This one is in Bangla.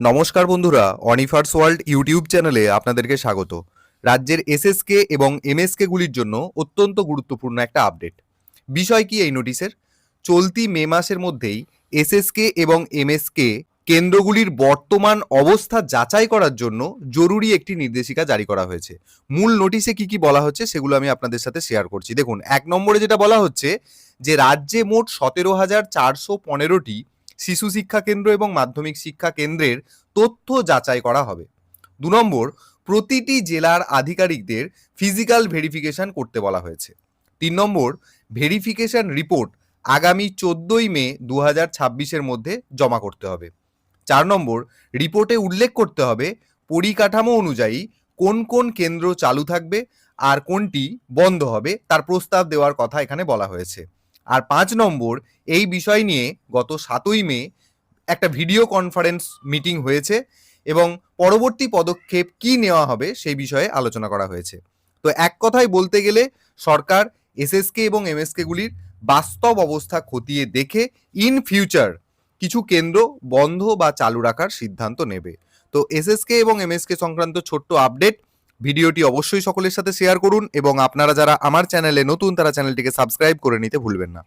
নমস্কার বন্ধুরা, অনিফার্স ওয়ার্ল্ড ইউটিউব চ্যানেলে আপনাদেরকে স্বাগত। রাজ্যের এসএসকে এবং এমএসকে গুলির জন্য অত্যন্ত গুরুত্বপূর্ণ একটা আপডেট। বিষয় কি এই নোটিশের? চলতি মে মাসের মধ্যেই এসএসকে এবং এমএসকে কেন্দ্রগুলির বর্তমান অবস্থা যাচাই করার জন্য জরুরি একটি নির্দেশিকা জারি করা হয়েছে। মূল নোটিশে কি কি বলা হচ্ছে সেগুলো আমি আপনাদের সাথে শেয়ার করছি। দেখুন, 1 নম্বরে যেটা বলা হচ্ছে যে রাজ্যে মোট 17,415টি শিশু শিক্ষা কেন্দ্র এবং মাধ্যমিক শিক্ষা কেন্দ্রের তথ্য যাচাই করা হবে। 2 নম্বর, প্রতিটি জেলার আধিকারিকদের ফিজিক্যাল ভেরিফিকেশন করতে বলা হয়েছে। 3 নম্বর, ভেরিফিকেশন রিপোর্ট আগামী 14ই মে 2026-এর মধ্যে জমা করতে হবে। 4 নম্বর, রিপোর্টে উল্লেখ করতে হবে পরিকাঠামো অনুযায়ী কোন কোন কেন্দ্র চালু থাকবে আর কোনটি বন্ধ হবে তার প্রস্তাব দেওয়ার কথা এখানে বলা হয়েছে। আর 5 নম্বর, এই বিষয় নিয়ে গত 7ই মে একটা ভিডিও কনফারেন্স মিটিং হয়েছে এবং পরবর্তী পদক্ষেপ কি নেওয়া হবে সেই বিষয়ে আলোচনা করা হয়েছে। তো এক কথায় বলতে গেলে সরকার এসএসকে এবং এমএসকে গুলির বাস্তব অবস্থা খতিয়ে দেখে ইন ফিউচার কিছু কেন্দ্র বন্ধ বা চালু রাখার সিদ্ধান্ত নেবে। তো এসএসকে এবং এমএসকে সংক্রান্ত ছোট্ট আপডেট। ভিডিওটি অবশ্যই সকলের সাথে শেয়ার করুন এবং আপনারা যারা আমার চ্যানেলে নতুন তারা চ্যানেলটিকে সাবস্ক্রাইব করে নিতে ভুলবেন না।